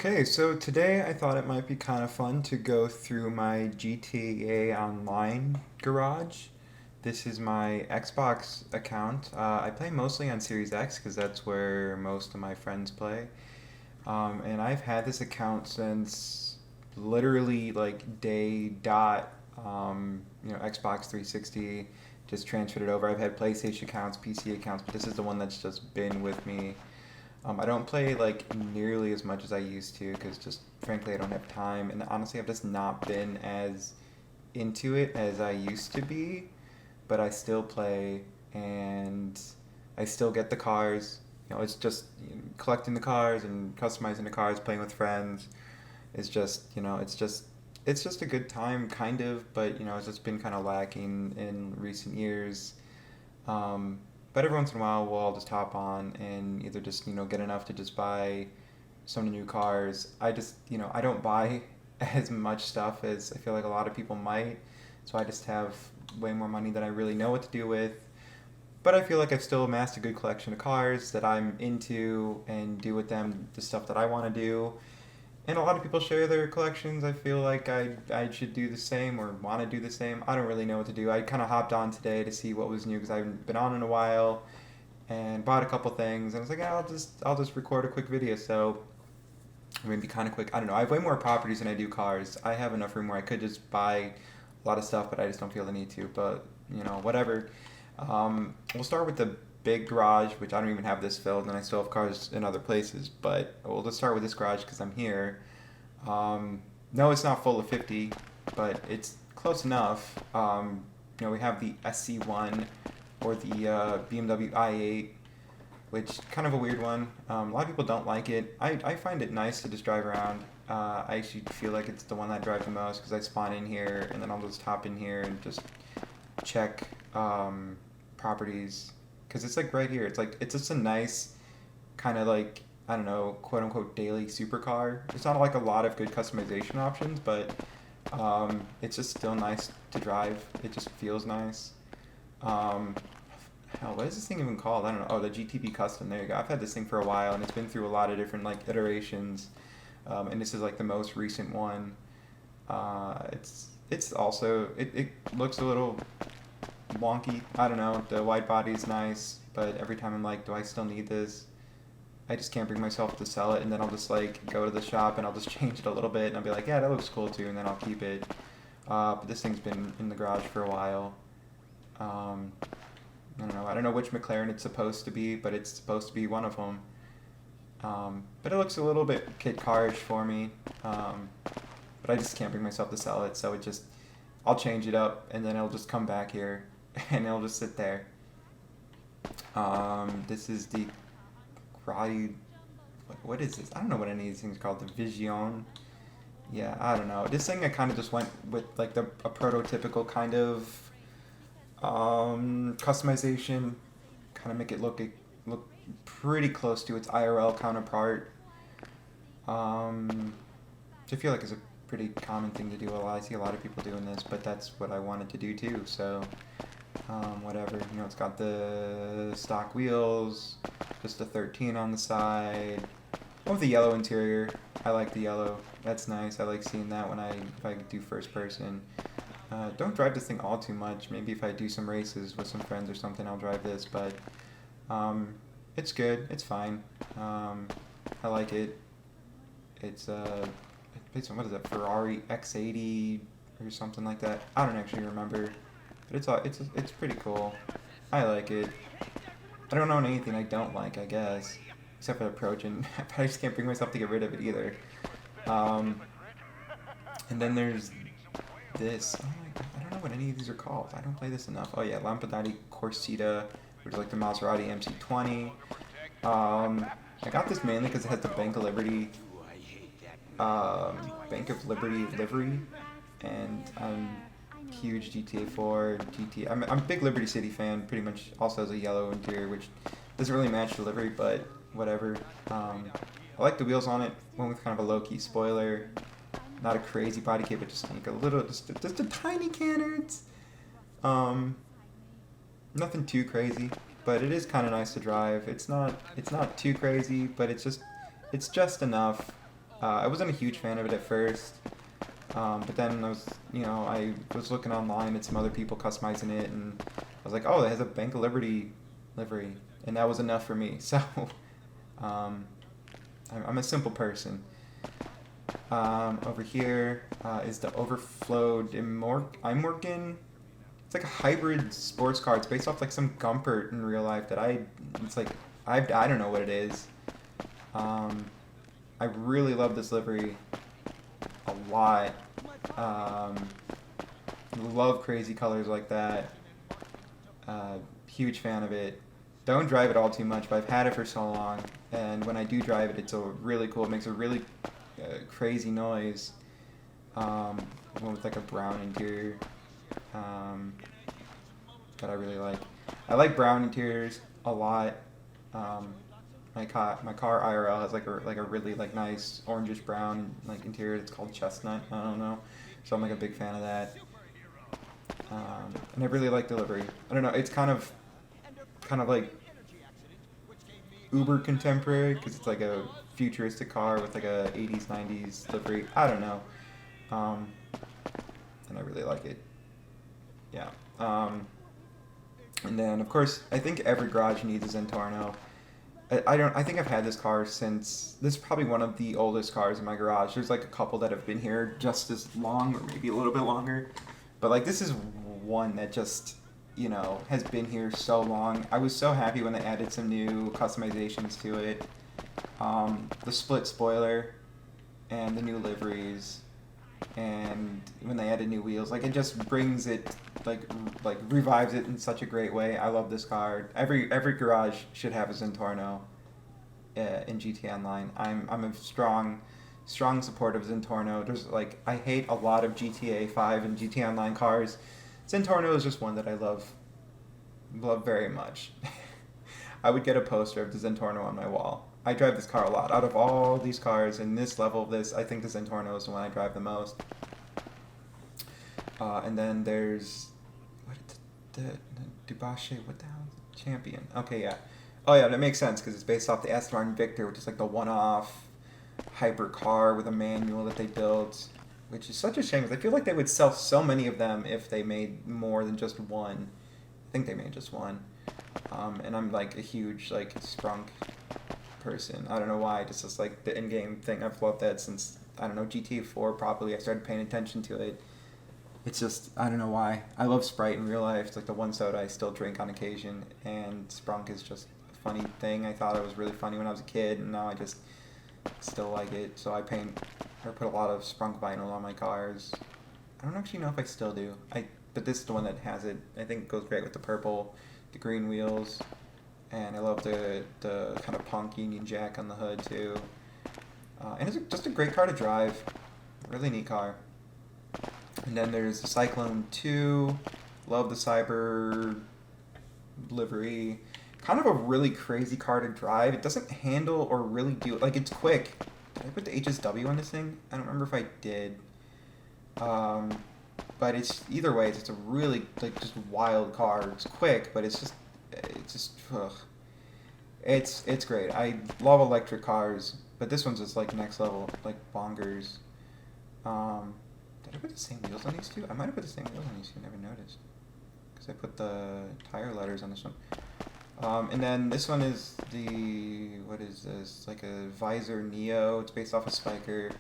Okay, so today I thought it might be kind of fun to go through my GTA Online garage. This is my Xbox account. I play mostly on Series X because that's where most of my friends play. And I've had this account since literally like day dot, Xbox 360, just transferred it over. I've had PlayStation accounts, PC accounts, but this is the one that's just been with me. I don't play like nearly as much as I used to because just frankly I don't have time, and honestly I've just not been as into it as I used to be. But I still play, and I still get the cars. It's just collecting the cars and customizing the cars, playing with friends. It's just it's just a good time kind of, but it's just been kind of lacking in recent years. Um, but every once in a while, we'll all just hop on and either just get enough to just buy some new cars. I don't buy as much stuff as I feel like a lot of people might, so I just have way more money than I really know what to do with. But I feel like I've still amassed a good collection of cars that I'm into and do with them the stuff that I want to do. And a lot of people share their collections. I feel like I should do the same or want to do the same. I don't really know what to do. I kind of hopped on today to see what was new because I haven't been on in a while, and bought a couple things. And I was like, I'll just record a quick video. So maybe kind of quick. I don't know. I have way more properties than I do cars. I have enough room where I could just buy a lot of stuff, but I just don't feel the need to. But whatever. We'll start with the big garage, which I don't even have this filled, and I still have cars in other places. But we'll just start with this garage because I'm here. No, it's not full of 50, but it's close enough. We have the SC1 or the BMW i8, which kind of a weird one. A lot of people don't like it. I find it nice to just drive around. I actually feel like it's the one that I drive the most because I spawn in here and then I'll just hop in here and just check properties because it's like right here. It's just a nice kind of like I don't know, quote unquote daily supercar. It's not like a lot of good customization options, but it's just still nice to drive. It just feels nice. Um, Hell, what is this thing even called? I don't know. Oh, the GTB Custom. There you go. I've had this thing for a while, and it's been through a lot of different like iterations, and this is like the most recent one. It's also it looks a little wonky. I don't know. The wide body is nice, but every time I'm like, do I still need this? I just can't bring myself to sell it, and then I'll just like go to the shop and I'll just change it a little bit, and I'll be like, yeah, that looks cool too, and then I'll keep it. But this thing's been in the garage for a while. Um, I don't know. I don't know which McLaren it's supposed to be, but it's supposed to be one of them. But it looks a little bit kid carish for me. But I just can't bring myself to sell it, so I'll change it up, and then it'll just come back here, and it'll just sit there. This is the karate. What is this? I don't know what any of these things are called. The Vision. Yeah, I don't know. This thing I kind of just went with like a prototypical kind of customization, kind of make it look pretty close to its IRL counterpart. Which I feel like is a pretty common thing to do. I see a lot of people doing this, but that's what I wanted to do too. So whatever. It's got the stock wheels, just a 13 on the side. Oh, with the yellow interior. I like the yellow. That's nice. I like seeing that if I do first person. Don't drive this thing all too much. Maybe if I do some races with some friends or something, I'll drive this. But it's good. It's fine. I like it. It's what is it? Ferrari X80 or something like that. I don't actually remember, but it's pretty cool. I like it. I don't know anything I don't like, I guess, except for the approach, and I just can't bring myself to get rid of it either. Um, and then there's this. Oh my god, I don't know what any of these are called. I don't play this enough. Oh yeah, Lampadati Corsita, which is like the Maserati MC20. I got this mainly because it has the Bank of Liberty livery, and I'm huge GTA 4, GTA. I'm a big Liberty City fan. Pretty much also has a yellow interior, which doesn't really match the livery, but whatever. I like the wheels on it. One with kind of a low key spoiler, not a crazy body kit, but just like a little, just a tiny cannons. Um, Nothing too crazy, but it is kind of nice to drive. It's not too crazy, but it's just enough. I wasn't a huge fan of it at first, but then I was looking online at some other people customizing it, and I was like, oh, it has a Bank of Liberty livery, and that was enough for me. So, um, I'm a simple person. Over here is the Overflowed Imorgan. It's like a hybrid sports car. It's based off like some Gumpert in real life it's like, I don't know what it is. Um, I really love this livery a lot. Um, love crazy colors like that. Huge fan of it. Don't drive it all too much, but I've had it for so long, and when I do drive it, it's a really cool. It makes a really crazy noise. One with like a brown interior um, that I really like. I like brown interiors a lot. Um, my car IRL has like a really like nice orangish brown like interior. It's called chestnut. I don't know, so I'm like a big fan of that. And I really like delivery. I don't know. It's kind of like uber contemporary because it's like a futuristic car with like a 80s 90s livery. I don't know. Um, and I really like it. Yeah. And then of course I think every garage needs a Zentorno. I think I've had this car since this is probably one of the oldest cars in my garage. There's like a couple that have been here just as long or maybe a little bit longer. But like this is one that just, has been here so long. I was so happy when they added some new customizations to it. The split spoiler and the new liveries and when they added new wheels, like it just brings it like revives it in such a great way. I love this car. Every garage should have a Zentorno in GTA Online. I'm a strong supporter of Zentorno. There's like I hate a lot of GTA 5 and GTA Online cars. Zentorno is just one that I love very much. I would get a poster of the Zentorno on my wall. I drive this car a lot. Out of all these cars in this level of this, I think the Zentorno is the one I drive the most. And then there's the Dubache, what the hell is it? Champion. Okay, yeah. Oh yeah, that makes sense because it's based off the Aston Martin Victor, which is like the one-off hyper car with a manual that they built, which is such a shame because I feel like they would sell so many of them if they made more than just one. I think they made just one. And I'm like a huge like Sprunk person. I don't know why. It's just like the in-game thing. I've loved that since I don't know GTA 4. Probably I started paying attention to it. It's just I don't know why. I love Sprite in real life. It's like the one soda I still drink on occasion, and Sprunk is just a funny thing. I thought it was really funny when I was a kid, and now I just still like it. So I paint or put a lot of Sprunk vinyl on my cars. I don't actually know if I still do. But this is the one that has it. I think it goes great with the purple, the green wheels. And I love the kind of punk Union Jack on the hood too. And it's just a great car to drive. Really neat car. And then there's the Cyclone 2. Love the Cyber livery. Kind of a really crazy car to drive. It doesn't handle or really do... Like, it's quick. Did I put the HSW on this thing? I don't remember if I did. But it's... Either way, it's just a really, like, just wild car. It's quick, but it's just... ugh. It's great. I love electric cars, but this one's just like next level, like bonkers. Did I put the same wheels on these two? I might have put the same wheels on these two. Never noticed, because I put the tire letters on this one. And then this one is what is this? Like a Visor Neo. It's based off a Spiker.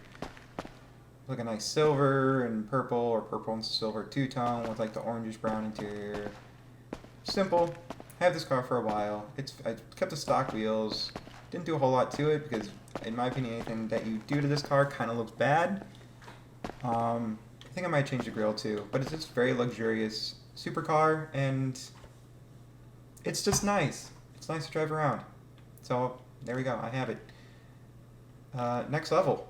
Like a nice silver and purple, or purple and silver two-tone with like the orangish brown interior. Simple. Had this car for a while. I kept the stock wheels. Didn't do a whole lot to it because, in my opinion, anything that you do to this car kind of looks bad. I think I might change the grille too, but it's just very luxurious supercar, and it's just nice. It's nice to drive around. So there we go. I have it. Next level.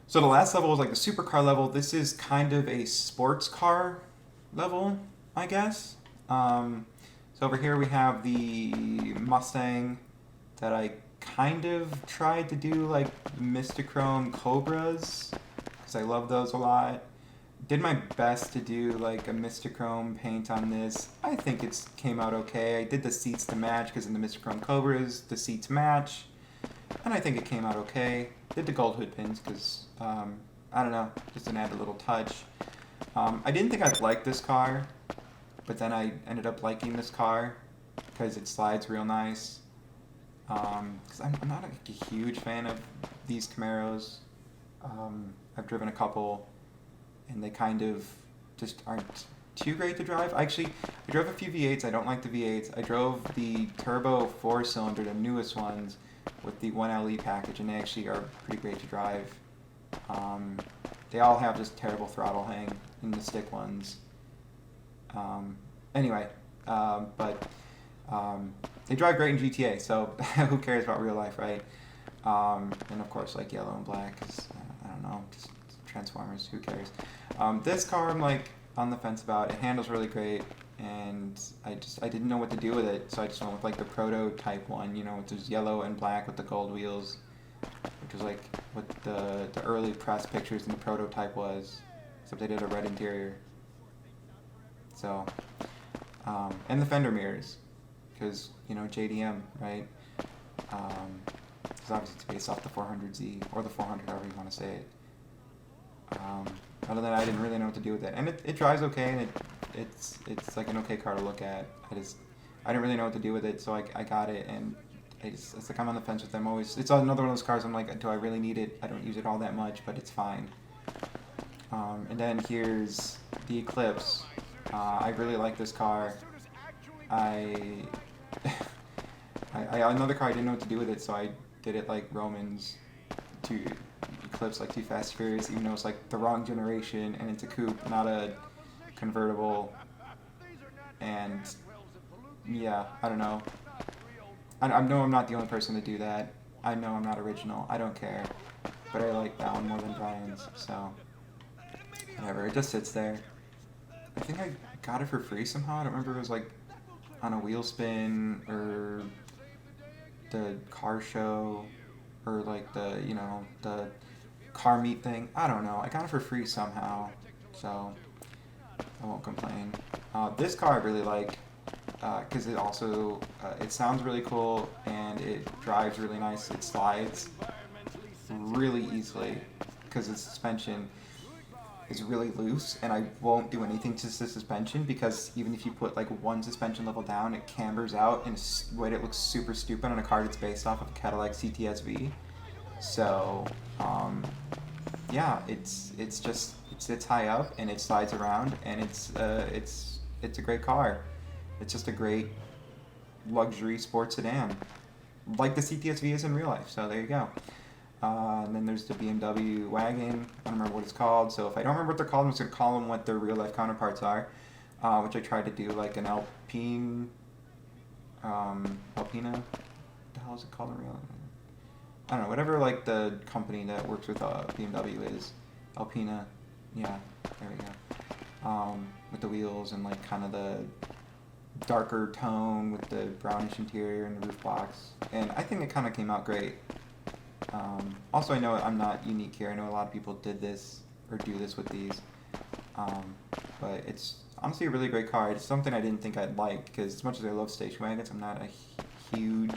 So the last level was like the supercar level. This is kind of a sports car level, I guess. So over here we have the Mustang that I kind of tried to do like Mistachrome Cobras because I love those a lot. Did my best to do like a Mistachrome paint on this. I think it came out okay. I did the seats to match because in the Mistachrome Cobras the seats match. and I think it came out okay. Did the gold hood pins because I don't know, just an add a little touch. I didn't think I'd like this car, but then I ended up liking this car because it slides real nice. Because I'm not a huge fan of these Camaros. I've driven a couple, and they kind of just aren't too great to drive. I drove a few V8s. I don't like the V8s. I drove the turbo 4-cylinder, the newest ones, with the 1LE package, and they actually are pretty great to drive. They all have just terrible throttle hang in the stick ones. Anyway, but they drive great in GTA, so who cares about real life, right? And of course, like yellow and black is, I don't know, just Transformers, who cares? This car I'm like on the fence about. It handles really great, and I didn't know what to do with it, so I just went with like the prototype one, you know, which is yellow and black with the gold wheels, which was like what the early press pictures in the prototype was, except they did a red interior. So, and the fender mirrors, because, you know, JDM, right? Because obviously it's based off the 400Z, or the 400, however you want to say it. Other than that, I didn't really know what to do with it. And it drives okay, and it's like an okay car to look at. I didn't really know what to do with it, so I got it, and it's like I'm on the fence with them always. It's another one of those cars I'm like, do I really need it? I don't use it all that much, but it's fine. And then here's the Eclipse. I really like this car. Another car I didn't know what to do with it, so I did it like Romans to Eclipse, like Too Fast Furious, even though it's like the wrong generation and it's a coupe, not a convertible. And yeah, I don't know. I know I'm not the only person to do that. I know I'm not original. I don't care. But I like that one more than Brian's, so whatever. It just sits there. I think I got it for free somehow. I don't remember if it was like on a wheel spin or the car show or like the, you know, the car meet thing. I don't know. I got it for free somehow, so I won't complain. This car I really like because it also it sounds really cool and it drives really nice. It slides really easily because its suspension is really loose, and I won't do anything to the suspension because even if you put like one suspension level down, it cambers out in a way that looks super stupid on a car that's based off of a Cadillac CTS-V. So yeah, it sits high up and it slides around, and it's a great car. It's just a great luxury sports sedan, like the CTS-V is in real life. So there you go. And then there's the BMW wagon. I don't remember what it's called. So if I don't remember what they're called, I'm just gonna call them what their real life counterparts are, which I tried to do, like an Alpine, Alpina. What the hell is it called in real life? I don't know. Whatever like the company that works with BMW is, Alpina. Yeah, there we go. With the wheels and like kind of the darker tone with the brownish interior and the roof box, and I think it kind of came out great. Also, I know I'm not unique here. I know a lot of people did this or do this with these, but it's honestly a really great car. It's something I didn't think I'd like because as much as I love station wagons, I'm not huge.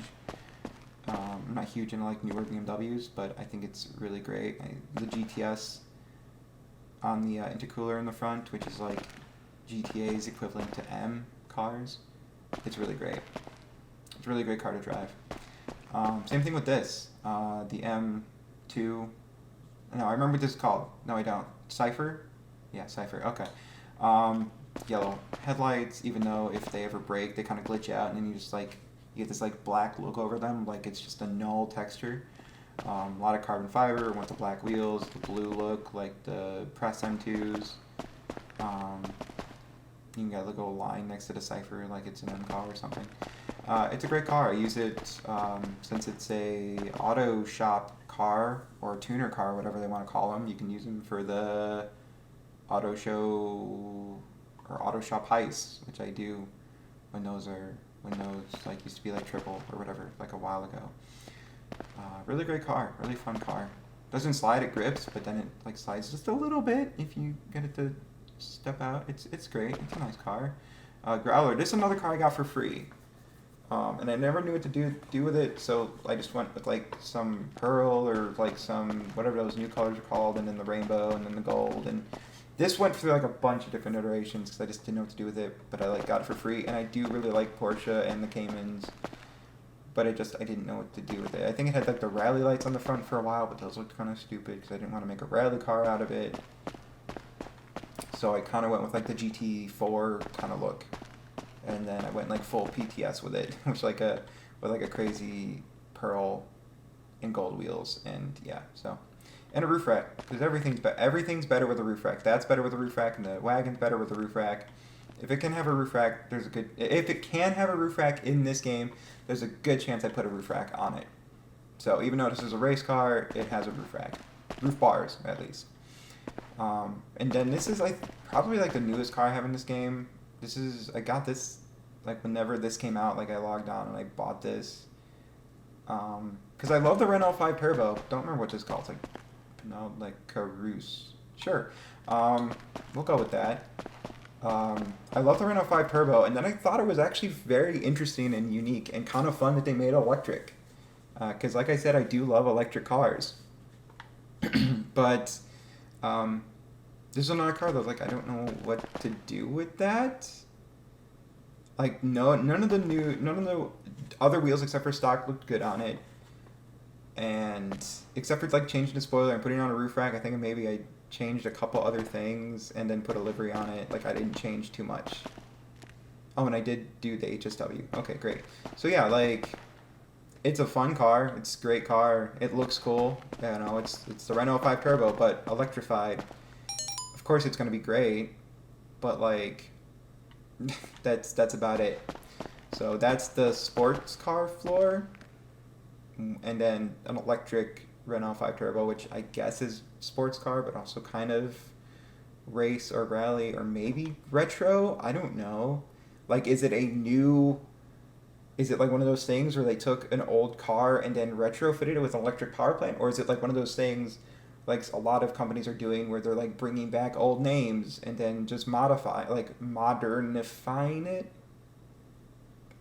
I'm not huge into like newer BMWs, but I think it's really great. The GTS on the intercooler in the front, which is like GTA's equivalent to M cars, it's really great. It's a really great car to drive. Same thing with this, the M2. No, I remember what this is called. No, I don't. Cypher? Yeah, Cypher. Okay. Yellow headlights, even though if they ever break, they kind of glitch out, and then you just like, you get this like black look over them, like it's just a null texture. A lot of carbon fiber, with the black wheels, the blue look, like the Press M2s. You can get a little line next to the Cypher, like it's an M car or something. It's a great car. I use it since it's a auto shop car or tuner car, whatever they want to call them. You can use them for the auto show or auto shop heists, which I do when those like used to be like triple or whatever, like a while ago. Really great car, really fun car. Doesn't slide, it grips, but then it like slides just a little bit if you get it to step out. It's great. It's a nice car. Growler. This is another car I got for free. And I never knew what to do with it, so I just went with like some pearl or like some whatever those new colors are called, and then the rainbow, and then the gold, and this went through like a bunch of different iterations because I just didn't know what to do with it. But I like got it for free, and I do really like Porsche and the Caymans, but I didn't know what to do with it. I think it had like the rally lights on the front for a while, but those looked kind of stupid because I didn't want to make a rally car out of it. So I kind of went with like the GT4 kind of look, and then I went like full PTS with it, which with like a crazy pearl and gold wheels, and yeah, so. And a roof rack, because everything's better with a roof rack. That's better with a roof rack, and the wagon's better with a roof rack. If it can have a roof rack, if it can have a roof rack in this game, there's a good chance I put a roof rack on it. So even though this is a race car, it has a roof rack, roof bars at least. And then this is like probably like the newest car I have in this game. I got this like whenever this came out. Like I logged on and I bought this. Because I love the Renault 5 Turbo. Don't remember what this is called. It's like no, like Carouse. Sure. We'll go with that. I love the Renault 5 Turbo, and then I thought it was actually very interesting and unique and kind of fun that they made electric. Because like I said, I do love electric cars. But this is another car that like I don't know what to do with that. Like none of the other wheels except for stock looked good on it. And except for like changing the spoiler and putting it on a roof rack, I think maybe I changed a couple other things and then put a livery on it. Like I didn't change too much. Oh, and I did do the HSW. Okay, great. So yeah, like it's a fun car. It's a great car. It looks cool. You know, it's the Renault 5 Turbo, but electrified. Of course, it's gonna be great, but like that's about it. So that's the sports car floor. And then an electric Renault 5 Turbo, which I guess is sports car, but also kind of race or rally or maybe retro. I don't know. Like, is it like one of those things where they took an old car and then retrofitted it with an electric power plant? Or is it like one of those things like a lot of companies are doing where they're like bringing back old names and then just modernifying it?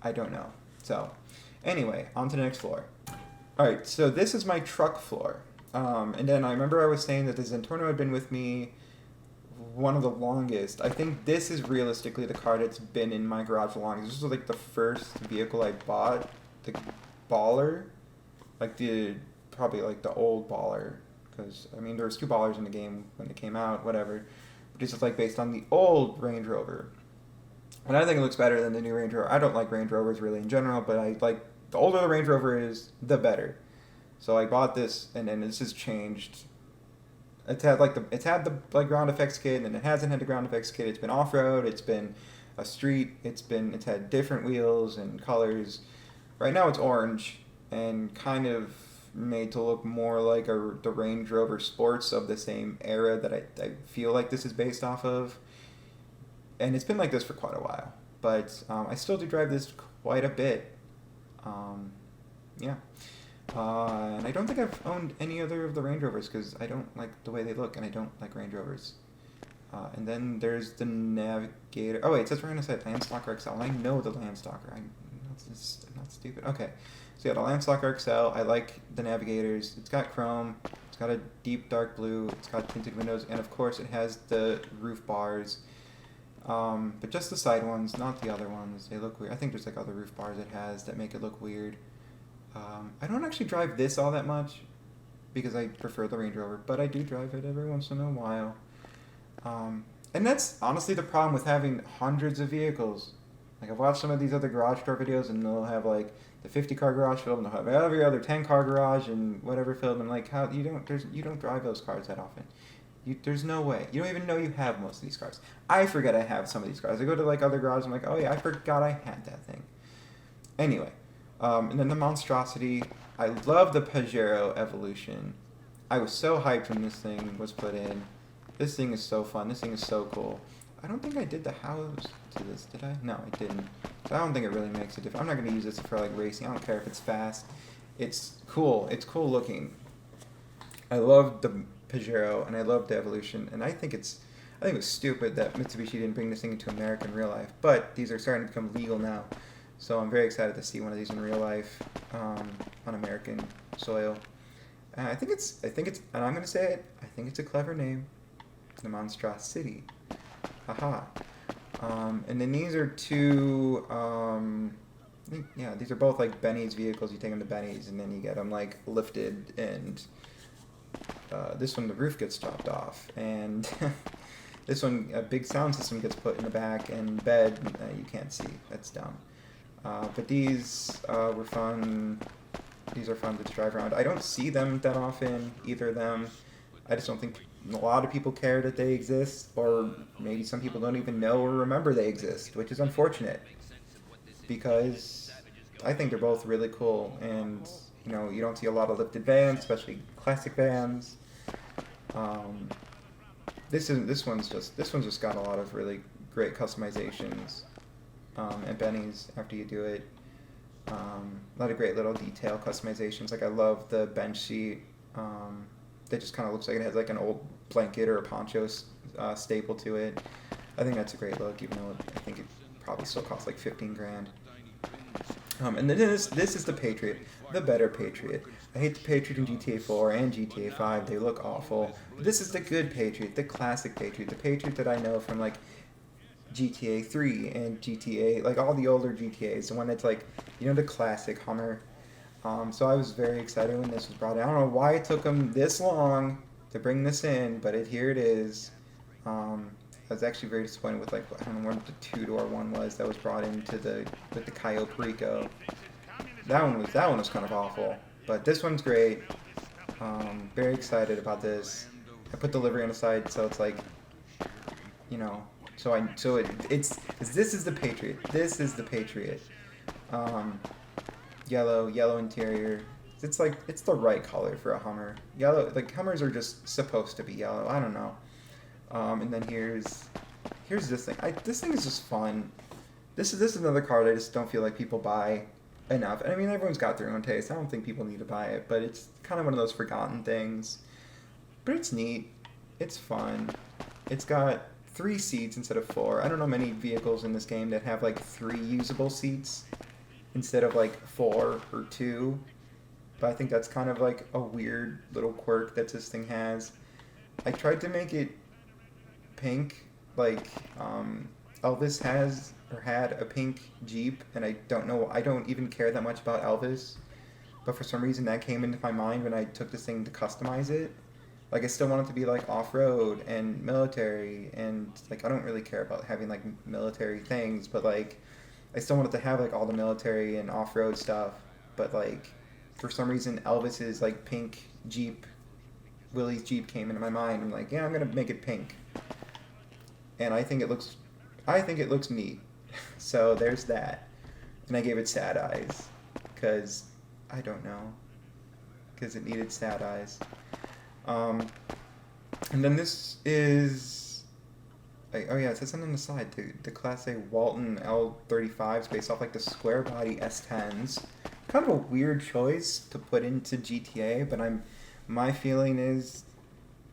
I don't know. So anyway, on to the next floor. Alright, so this is my truck floor. And then I remember I was saying that the Zentorno had been with me one of the longest. I think this is realistically the car that's been in my garage the longest. This was like the first vehicle I bought, the Baller. Probably like the old Baller. Because, I mean, there was two Ballers in the game when they came out, whatever. But this is like based on the old Range Rover. And I think it looks better than the new Range Rover. I don't like Range Rovers really in general, but I like the older the Range Rover is, the better. So I bought this, and then this has changed. It's had the ground effects kit, and then it hasn't had the ground effects kit. It's been off road. It's been a street. It's had different wheels and colors. Right now it's orange and kind of made to look more like the Range Rover Sports of the same era that I feel like this is based off of. And it's been like this for quite a while, but I still do drive this quite a bit. Yeah. And I don't think I've owned any other of the Range Rovers because I don't like the way they look, and I don't like Range Rovers. And then there's the Navigator. Oh wait, it says right on the side Landstalker XL. I know the Landstalker. I'm not stupid. Okay. So yeah, the Landstalker XL. I like the Navigators. It's got chrome. It's got a deep dark blue. It's got tinted windows, and of course it has the roof bars. But just the side ones, not the other ones. They look weird. I think there's like other roof bars it has that make it look weird. I don't actually drive this all that much because I prefer the Range Rover, but I do drive it every once in a while. And that's honestly the problem with having hundreds of vehicles. Like I've watched some of these other garage door videos, and they'll have like the 50-car garage filled, and they'll have every other 10-car garage and whatever filled. And like, how you don't drive those cars that often. There's no way. You don't even know you have most of these cars. I forget I have some of these cars. I go to like other garages, I'm like, oh yeah, I forgot I had that thing. Anyway, and then the Monstrosity. I love the Pajero Evolution. I was so hyped when this thing was put in. This thing is so fun. This thing is so cool. I don't think I did the house to this, did I? No, I didn't. So I don't think it really makes a difference. I'm not going to use this for like racing. I don't care if it's fast. It's cool. It's cool looking. I love the Pajero, and I love the Evolution, and I think it was stupid that Mitsubishi didn't bring this thing into America in real life, but these are starting to become legal now. So I'm very excited to see one of these in real life on American soil. And I'm gonna say it. I think it's a clever name, the Monstrosity. Haha. And then these are two. Yeah, these are both like Benny's vehicles. You take them to Benny's, and then you get them like lifted, and this one the roof gets chopped off, and this one a big sound system gets put in the back, and bed you can't see. That's dumb. But these were fun. These are fun to drive around. I don't see them that often, either of them. I just don't think a lot of people care that they exist, or maybe some people don't even know or remember they exist, which is unfortunate because I think they're both really cool, and you don't see a lot of lifted vans, especially classic vans. Um, this one's just got a lot of really great customizations at Benny's after you do it. A lot of great little detail customizations. Like I love the bench seat. That just kind of looks like it has like an old blanket or a poncho staple to it. I think that's a great look, even though I think it probably still costs like 15 grand. And then this is the Patriot, the better Patriot. I hate the Patriot in GTA 4 and GTA 5. They look awful. But this is the good Patriot, the classic Patriot, the Patriot that I know from like GTA 3 and GTA, like all the older GTAs, the one that's like, the classic Hummer. So I was very excited when this was brought in. I don't know why it took them this long to bring this in, but here it is. I was actually very disappointed with I don't know what the two-door one was that was brought into with the Cayo Perico. That one was kind of awful, but this one's great. Very excited about this. I put the livery on the side, so it's like, this is the Patriot. This is the Patriot. Yellow interior. It's the right color for a Hummer. Yellow, like Hummers are just supposed to be yellow. I don't know. And then here's this thing. This thing is just fun. This is another car that I just don't feel like people buy enough. And I mean, everyone's got their own taste. I don't think people need to buy it, but it's kind of one of those forgotten things. But it's neat. It's fun. It's got 3 seats instead of 4. I don't know many vehicles in this game that have like 3 usable seats instead of like 4 or 2. But I think that's kind of like a weird little quirk that this thing has. I tried to make it pink, like Elvis has or had a pink Jeep, and I don't even care that much about Elvis, but for some reason that came into my mind when I took this thing to customize it. Like I still want it to be like off-road and military, and like I don't really care about having like military things, but like I still want it to have like all the military and off-road stuff, but like for some reason Elvis's like pink Jeep, Willie's Jeep came into my mind. I'm like, yeah, I'm gonna make it pink, and I think it looks neat. So there's that, and I gave it sad eyes, because I don't know, because it needed sad eyes. And then this is, oh yeah, it says something on the side. The Class A Walton L35s based off like the square body S10s. Kind of a weird choice to put into GTA, but my feeling is,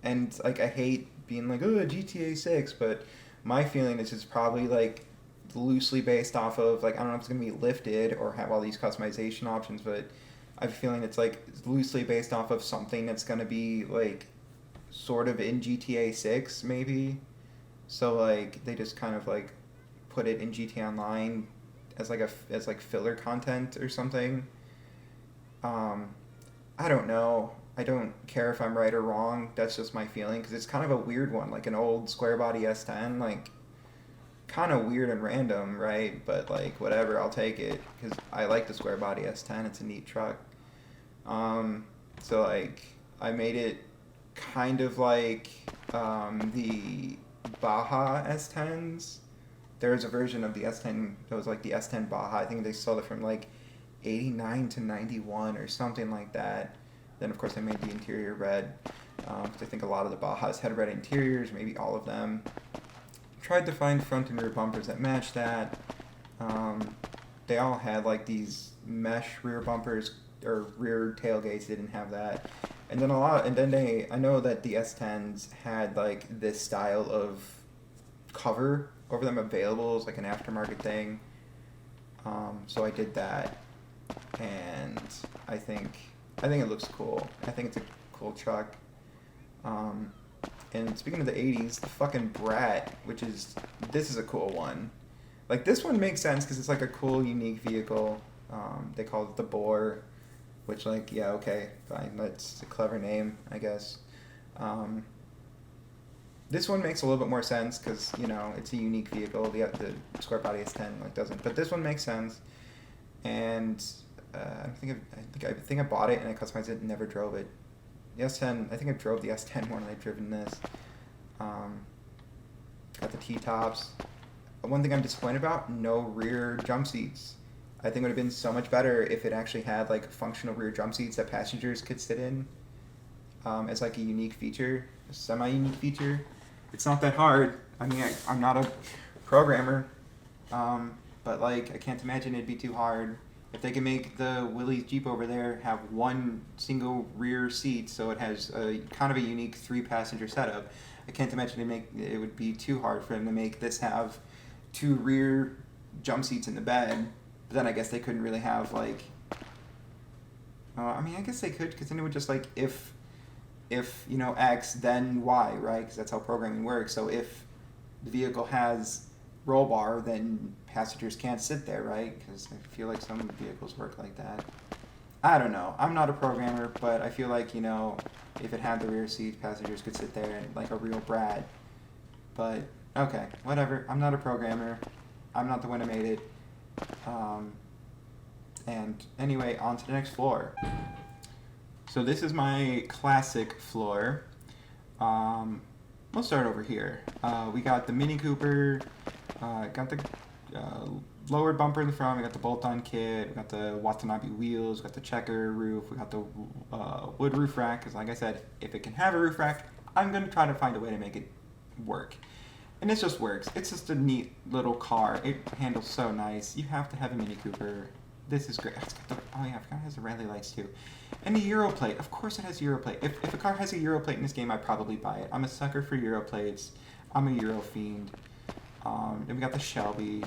and like I hate being like, oh, GTA 6, but my feeling is it's probably like loosely based off of like, I don't know if it's gonna be lifted or have all these customization options, but I have a feeling it's like loosely based off of something that's gonna be like sort of in GTA 6 maybe. So like they just kind of like put it in GTA Online as like filler content or something. I don't know. I don't care if I'm right or wrong. That's just my feeling, because it's kind of a weird one, like an old square body S10, like kind of weird and random, right? But like whatever, I'll take it because I like the square body S10. It's a neat truck. So like I made it kind of like the Baja S10s. There's a version of the S10 that was like the S10 Baja. I think they sold it from like 89 to 91 or something like that. Then of course I made the interior red, because I think a lot of the Bajas had red interiors, maybe all of them. Tried to find front and rear bumpers that matched that. They all had like these mesh rear bumpers or rear tailgates. They didn't have that. And then I know that the S10s had like this style of cover over them available as like an aftermarket thing. So I did that, and I think I think it looks cool. I think it's a cool truck. Um, and speaking of the '80s, the fucking Brat, this is a cool one. Like this one makes sense because it's like a cool, unique vehicle. They call it the Boar, which like yeah, okay, fine, that's a clever name, I guess. Um, this one makes a little bit more sense because it's a unique vehicle. The Square Body S10 like doesn't, but this one makes sense. And I think I bought it and I customized it and never drove it. The S10, I think I drove the S10 more than I've driven this. Um, got the T-tops. One thing I'm disappointed about, no rear jump seats. I think it would have been so much better if it actually had like functional rear jump seats that passengers could sit in, as like a unique feature, a semi-unique feature. It's not that hard. I mean, I'm not a programmer, but like I can't imagine it'd be too hard. If they can make the Willys Jeep over there have one single rear seat, so it has a kind of a unique 3-passenger setup, I can't imagine it would be too hard for them to make this have 2 rear jump seats in the bed. But then I guess they couldn't really have like. I mean, I guess they could, because then it would just like if X, then Y, right? Because that's how programming works. So if the vehicle has roll bar, then passengers can't sit there, right? Because I feel like some vehicles work like that. I don't know. I'm not a programmer, but I feel like if it had the rear seat, passengers could sit there like a real Brat. But okay, whatever. I'm not a programmer. I'm not the one who made it. And anyway, on to the next floor. So this is my classic floor. We'll start over here. We got the Mini Cooper, got the lowered bumper in the front, we got the bolt-on kit, we got the Watanabe wheels, we got the checker roof, we got the wood roof rack, because like I said, if it can have a roof rack, I'm going to try to find a way to make it work. And it just works. It's just a neat little car. It handles so nice. You have to have a Mini Cooper. This is great. I forgot it has the rally lights too. And the Euro plate. Of course it has a Euro plate. If a car has a Euro plate in this game, I'd probably buy it. I'm a sucker for Euro plates. I'm a Euro fiend. Then we got the Shelby.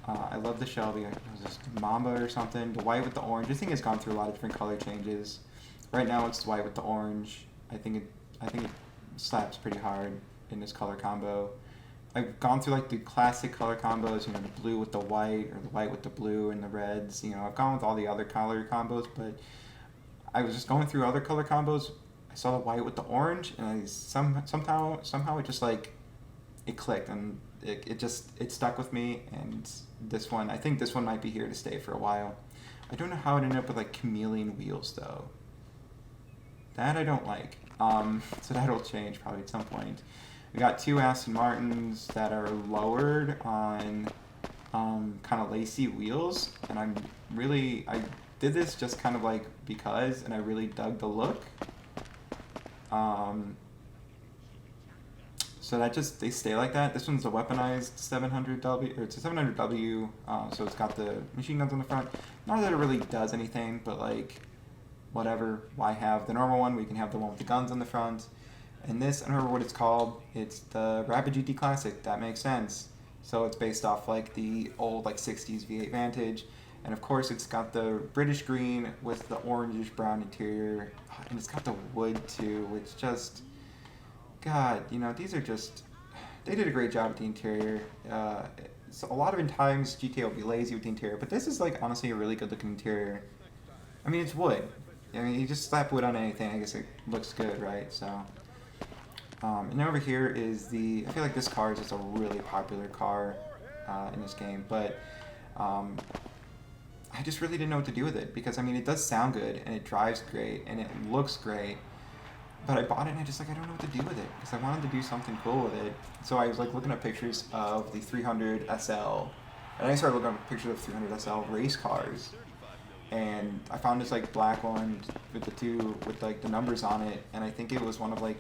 I love the Shelby. Was this Mamba or something? The white with the orange. This thing has gone through a lot of different color changes. Right now it's white with the orange. I think it slaps pretty hard in this color combo. I've gone through like the classic color combos, the blue with the white or the white with the blue and the reds. I've gone with all the other color combos, but I was just going through other color combos. I saw the white with the orange, and somehow it just like it clicked, and it stuck with me. And I think this one might be here to stay for a while. I don't know how it ended up with like chameleon wheels though. That I don't like. So that'll change probably at some point. We got 2 Aston Martins that are lowered on kind of lacy wheels, and I did this just kind of like because, and I really dug the look. So they stay like that. This one's a weaponized 700W, or it's a 700W, so it's got the machine guns on the front. Not that it really does anything, but like, whatever, why have the normal one? We can have the one with the guns on the front. And this, I don't remember what it's called. It's the Rapid GT Classic. That makes sense. So it's based off like the old like 60s V8 Vantage. And of course it's got the British green with the orangish brown interior. And it's got the wood too, which just, God, these are just, they did a great job with the interior. So a lot of times GTA will be lazy with the interior, but this is like honestly a really good looking interior. I mean, it's wood. I mean, you just slap wood on anything, I guess it looks good, right? So. And over here is I feel like this car is just a really popular car in this game, but I just really didn't know what to do with it, because I mean, it does sound good, and it drives great, and it looks great, but I bought it and I don't know what to do with it, because I wanted to do something cool with it. So I was like looking at pictures of the 300 SL, and I started looking at pictures of 300 SL race cars. And I found this like black one with like the numbers on it, and I think it was one of I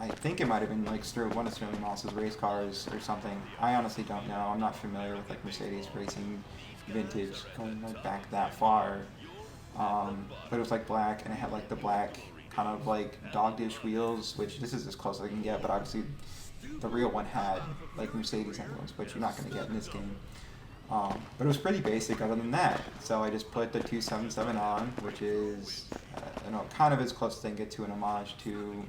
think it might have been like one of Sterling Moss's race cars or something. I honestly don't know. I'm not familiar with like Mercedes racing vintage going like back that far. But it was like black, and it had like the black kind of like dog dish wheels, which this is as close as I can get, but obviously the real one had like Mercedes emblems, which you're not going to get in this game. But it was pretty basic other than that. So I just put the 277 on, which is, kind of as close as I can get to an homage to,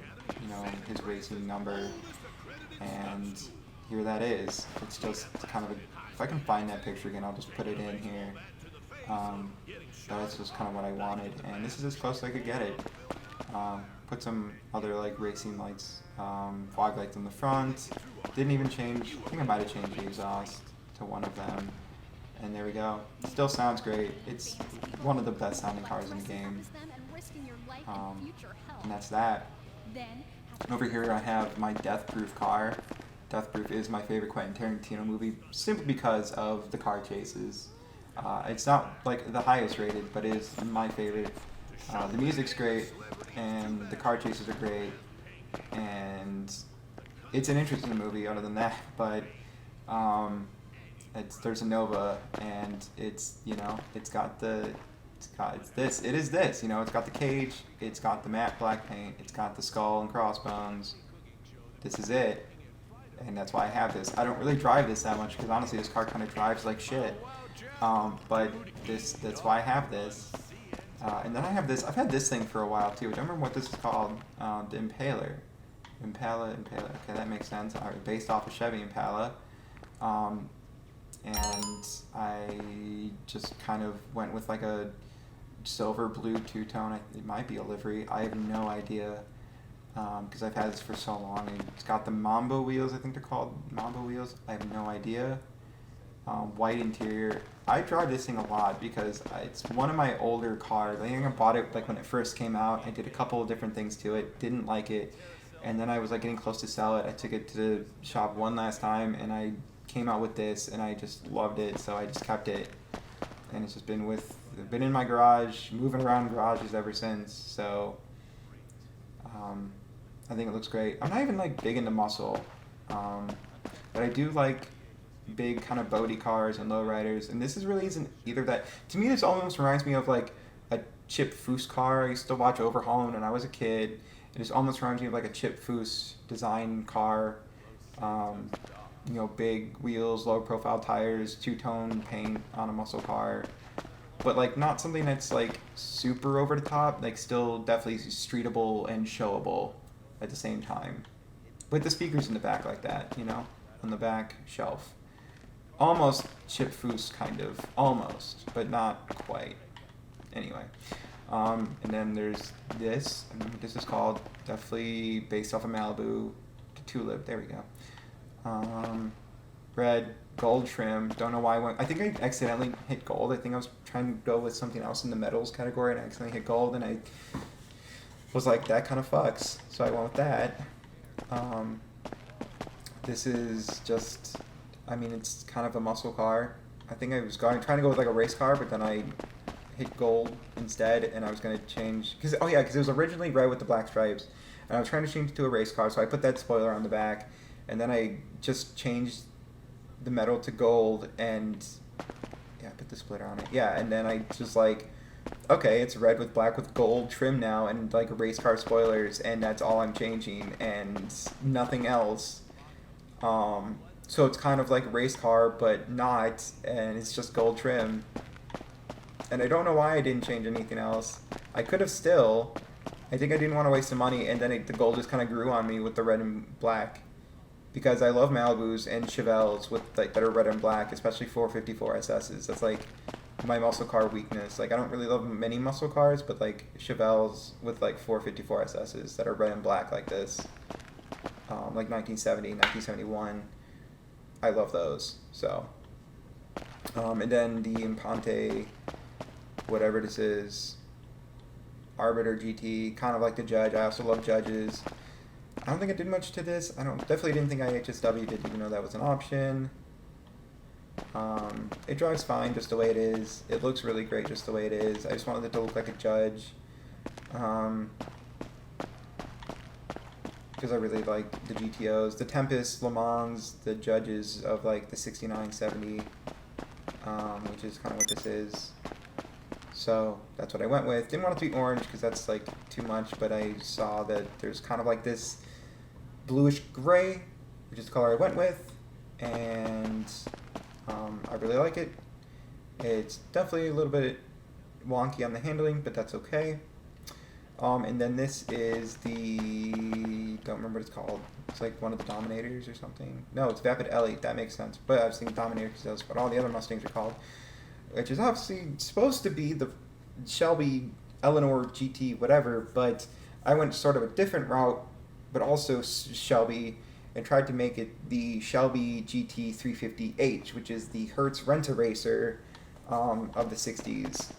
his racing number. And here that is. It's just kind of if I can find that picture again, I'll just put it in here. That's just kind of what I wanted, and this is as close as I could get it. Put some other like racing lights, fog lights in the front. Didn't even change. I think I might have changed the exhaust to one of them, and there we go. Still sounds great. It's one of the best sounding cars in the game. And that's that. And over here I have my Death Proof car. Death Proof is my favorite Quentin Tarantino movie simply because of the car chases. It's not like the highest rated, but it is my favorite. The music's great, and the car chases are great, and it's an interesting movie other than that, but there's a Nova, and it is this, it's got the cage, it's got the matte black paint, it's got the skull and crossbones. This is it, and that's why I have this. I don't really drive this that much because honestly this car kind of drives like shit. But that's why I have this. And then I have this. I've had this thing for a while too. I don't remember what this is called. The Impaler. Impala. Okay, that makes sense. Based off of Chevy Impala. And I just kind of went with like a silver blue two-tone. It might be a livery. I have no idea. Because I've had this for so long. And it's got the Mambo wheels. I think they're called Mambo wheels. I have no idea. White interior. I drive this thing a lot because it's one of my older cars. I think I bought it like when it first came out. I did a couple of different things to it. Didn't like it. And then I was like getting close to sell it. I took it to the shop one last time and I came out with this and I just loved it. So I just kept it. And it's just been in my garage, moving around garages ever since. So I think it looks great. I'm not even like big into muscle. But I do like big kind of boaty cars and lowriders, and this really isn't either that. To me, this almost reminds me of like a Chip Foose car. I used to watch Overhauling when I was a kid. It just almost reminds me of like a Chip Foose design car. Big wheels, low profile tires, two-tone paint on a muscle car. But like not something that's like super over the top, like still definitely streetable and showable at the same time. With the speakers in the back like that, on the back shelf. Almost Chip Foose, kind of. Almost, but not quite. Anyway. And then there's this. I don't know what this is called. Definitely based off of Malibu. The Tulip. There we go. Red. Gold trim. Don't know why I went. I think I accidentally hit gold. I think I was trying to go with something else in the metals category and I accidentally hit gold. And I was like, that kind of fucks. So I went with that. This is just... it's kind of a muscle car. I think I was trying to go with like a race car, but then I hit gold instead, and I was going to change... Because it was originally red with the black stripes, and I was trying to change it to a race car, so I put that spoiler on the back, and then I just changed the metal to gold, and... Yeah, I put the splitter on it. Yeah, and then I just like... Okay, it's red with black with gold trim now, and like race car spoilers, and that's all I'm changing, and nothing else. So it's kind of like a race car, but not, and it's just gold trim. And I don't know why I didn't change anything else. I could have still. I think I didn't want to waste the money, and then the gold just kind of grew on me with the red and black. Because I love Malibus and Chevelles with like that are red and black, especially 454 SSs. That's like my muscle car weakness. Like I don't really love many muscle cars, but like Chevelles with like 454 SSs that are red and black like this. Like 1970, 1971. I love those. So, and then the Impante, whatever this is, Arbiter GT, kind of like the Judge. I also love Judges. I don't think I did much to this. Definitely didn't think IHSW did, even though that was an option. It drives fine just the way it is. It looks really great just the way it is. I just wanted it to look like a Judge. Because I really like the GTOs. The Tempest, Le Mans, the Judges of like the 69, 70, which is kind of what this is. So that's what I went with. Didn't want it to be orange because that's like too much, but I saw that there's kind of like this bluish gray, which is the color I went with. And I really like it. It's definitely a little bit wonky on the handling, but that's okay. And then this is the, don't remember what it's called. It's like one of the Dominators or something. No, it's Vapid Elite. That makes sense. But I was thinking Dominator because that's what all the other Mustangs are called. Which is obviously supposed to be the Shelby Eleanor GT whatever, but I went sort of a different route, but also Shelby, and tried to make it the Shelby GT 350H, which is the Hertz Rent-A-Racer of the 60s.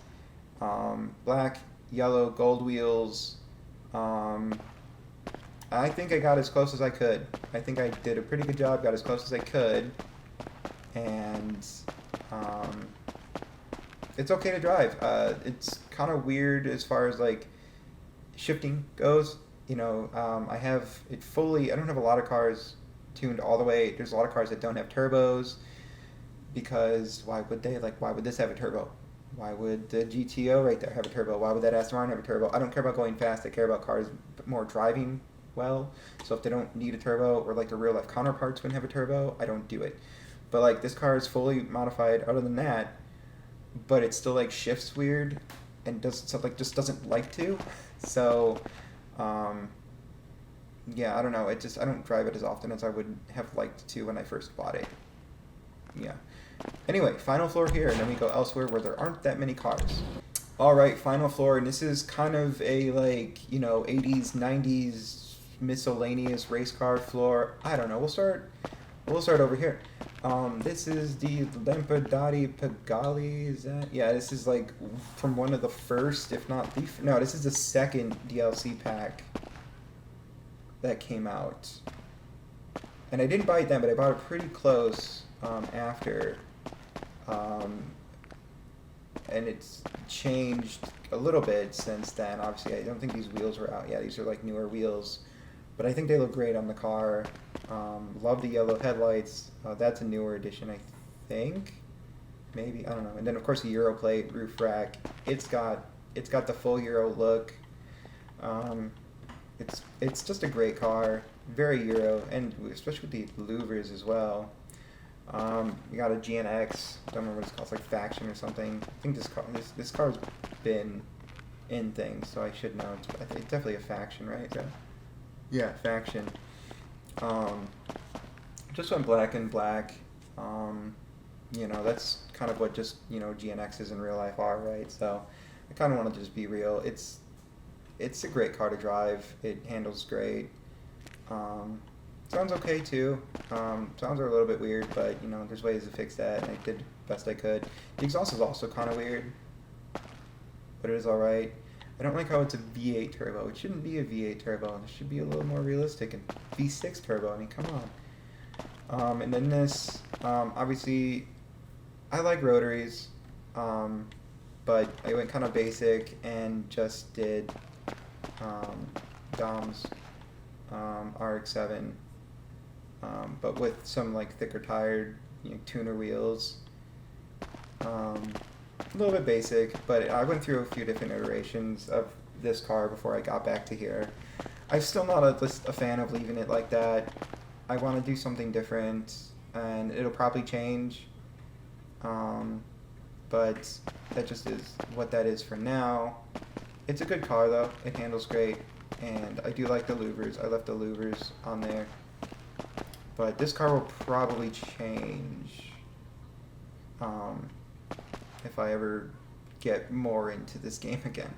Black, yellow, gold wheels. I think I got as close as I could. I think I did a pretty good job, got as close as I could, and it's okay to drive. It's kind of weird as far as like shifting goes. You know, I have it fully. I don't have a lot of cars tuned all the way. There's a lot of cars that don't have turbos because why would they? Like, why would this have a turbo? Why would the GTO right there have a turbo? Why would that Aston Martin have a turbo? I don't care about going fast. I care about cars more driving well. So if they don't need a turbo or like the real life counterparts wouldn't have a turbo, I don't do it. But like this car is fully modified other than that, but it still like shifts weird and does stuff like just doesn't like to. So yeah, I don't know. I don't drive it as often as I would have liked to when I first bought it. Yeah. Anyway, final floor here, and then we go elsewhere where there aren't that many cars. All right, final floor, and this is kind of a like 80s, 90s miscellaneous race car floor. I don't know. We'll start over here. This is the Lampadati Pagali. Is that? Yeah, this is like from one of the first, if not the no. This is the second DLC pack that came out, and I didn't buy it then, but I bought it pretty close after. And it's changed a little bit since then. Obviously, I don't think these wheels were out yet. These are like newer wheels, but I think they look great on the car. Love the yellow headlights. That's a newer edition, I think. Maybe, I don't know. And then of course the Euro plate, roof rack. It's got the full Euro look. It's just a great car, very Euro, and especially with the louvers as well. We got a GNX. Don't remember what it's called. It's like Faction or something. I think this car's been in things, so I should know. It's definitely a Faction, right? So, yeah, Faction. Just went black and black. That's kind of what just GNXs in real life are, right? So I kind of want to just be real. It's a great car to drive. It handles great. Sounds okay too. Sounds are a little bit weird, but there's ways to fix that, and I did the best I could. The exhaust is also kind of weird, but it is alright. I don't like how it's a V8 turbo. It shouldn't be a V8 turbo. It should be a little more realistic. And V6 turbo, I mean, come on. And then this, obviously, I like rotaries, but I went kind of basic and just did Dom's RX-7. But with some like thicker tired, tuner wheels. A little bit basic, but I went through a few different iterations of this car before I got back to here. I'm still not a fan of leaving it like that. I want to do something different, and it'll probably change. But that just is what that is for now. It's a good car though. It handles great, and I do like the louvers. I left the louvers on there. But this car will probably change if I ever get more into this game again.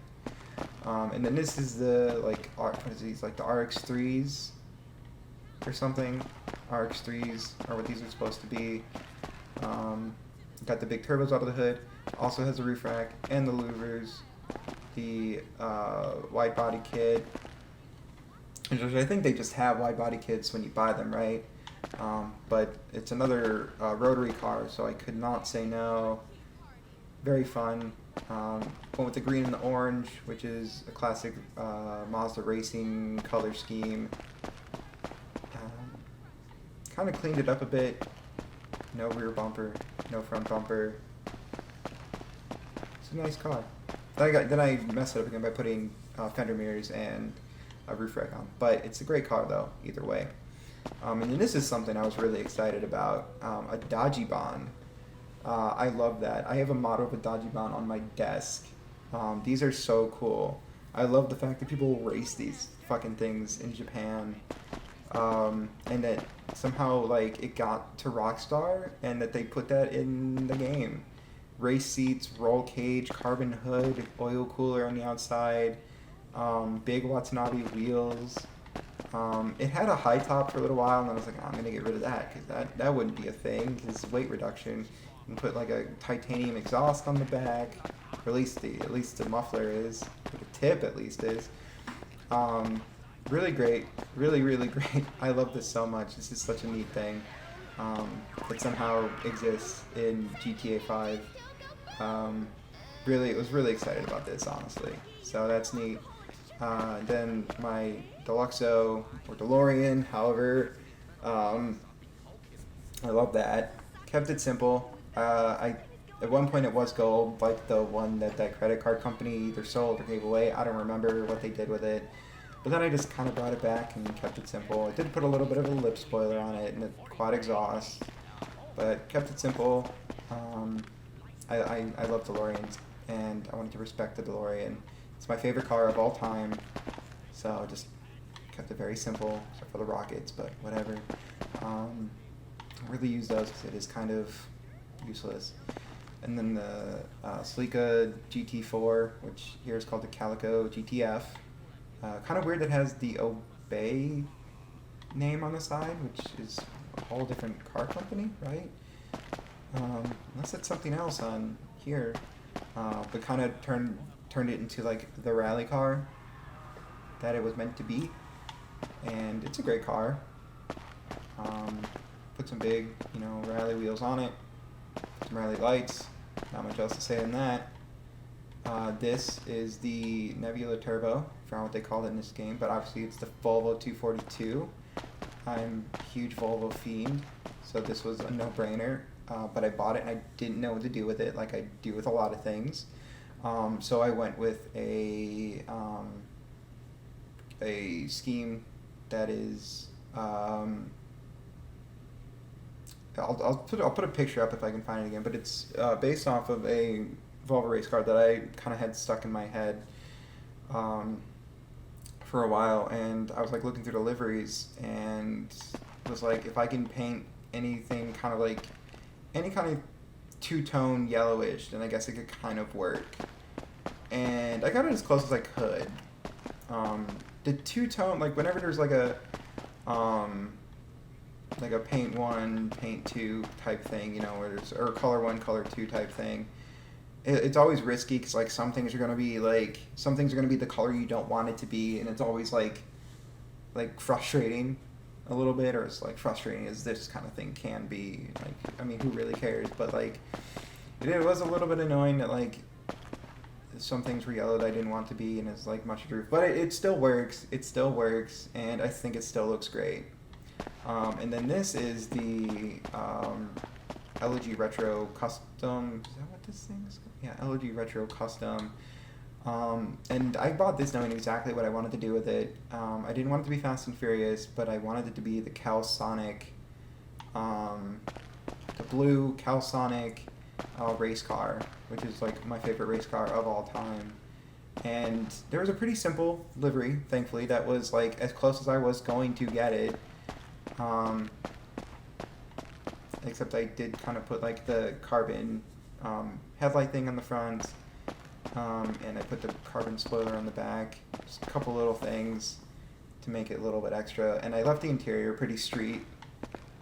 And then this is the what is these, like the RX-3s or something? RX-3s are what these are supposed to be. Got the big turbos out of the hood. Also has a roof rack and the louvers. The wide body kit. Which I think they just have wide body kits when you buy them, right? But it's another rotary car, so I could not say no. Very fun. Went with the green and the orange, which is a classic Mazda racing color scheme. Kind of cleaned it up a bit. No rear bumper, no front bumper. It's a nice car. Then I messed it up again by putting fender mirrors and a roof rack on. But it's a great car though, either way. And then this is something I was really excited about. A Dodgy Bond. I love that. I have a model of a Dajibon on my desk. These are so cool. I love the fact that people race these fucking things in Japan, and that somehow like it got to Rockstar, and that they put that in the game. Race seats, roll cage, carbon hood, oil cooler on the outside, big Watanabe wheels. It had a high top for a little while, and I was like, "Oh, I'm gonna get rid of that because that wouldn't be a thing because weight reduction. And put like a titanium exhaust on the back, or at least the muffler is, or the tip at least is. Um, Really great, really great. I love this so much. This is such a neat thing um, that somehow exists in GTA 5. Um, Really, I was really excited about this, honestly. So that's neat. Then my Deluxo or DeLorean, however, um, I love that. Kept it simple. I At one point it was gold, like the one that credit card company either sold or gave away. I don't remember what they did with it. But then I just kind of brought it back and kept it simple. I did put a little bit of a lip spoiler on it and a quad exhaust, but kept it simple. Um, I love DeLoreans, and I wanted to respect the DeLorean. It's my favorite car of all time, so just kept it very simple, except for the rockets, but whatever. Don't really use those because it is kind of useless. And then the Sleeka GT4, which here is called the Calico GTF. Kind of weird that it has the Obey name on the side, which is a whole different car company, right? Unless it's something else on here, but kind of turned it into like the rally car that it was meant to be, and it's a great car. Put some big, rally wheels on it, some rally lights. Not much else to say on that. This is the Nebula Turbo, I forgot what they called it in this game, but obviously it's the Volvo 242. I'm a huge Volvo fiend, so this was a no-brainer. But I bought it and I didn't know what to do with it, like I do with a lot of things. So I went with a scheme that is I'll put a picture up if I can find it again, but it's based off of a Volvo race car that I kind of had stuck in my head for a while, and I was like looking through the liveries and was like, if I can paint anything kind of like any kind of two-tone yellowish, then I guess it could kind of work. And I got it as close as I could. The two-tone, like whenever there's like a paint one, paint two type thing, where there's, or color one, color two type thing, it's always risky because like some things are gonna be the color you don't want it to be, and it's always like frustrating a little bit, or as like frustrating as this kind of thing can be. Like, I mean, who really cares? But like, it was a little bit annoying that like some things were yellow that I didn't want to be, and it's like much roof, but it still works. It still works, and I think it still looks great. And then this is the LG Retro Custom. Is that what this thing is called? Yeah, LG Retro Custom. And I bought this knowing exactly what I wanted to do with it. I didn't want it to be Fast and Furious, but I wanted it to be the Calisonic, the blue Calisonic race car, which is like my favorite race car of all time. And there was a pretty simple livery, thankfully, that was like as close as I was going to get it. Except I did kind of put like the carbon headlight thing on the front, and I put the carbon spoiler on the back. Just a couple little things to make it a little bit extra. And I left the interior pretty street.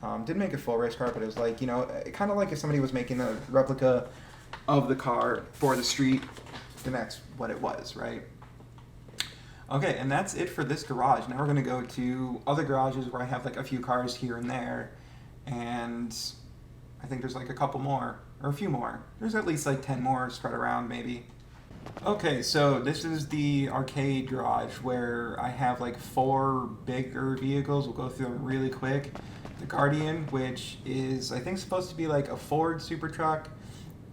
Didn't make a full race car, but it was like, kind of like if somebody was making a replica of the car for the street, then that's what it was, right? Okay, and that's it for this garage. Now we're going to go to other garages where I have like a few cars here and there, and I think there's like a couple more, or a few more. There's at least like 10 more spread around maybe. Okay, so this is the arcade garage where I have like 4 bigger vehicles. We'll go through them really quick. The Guardian, which is I think supposed to be like a Ford super truck.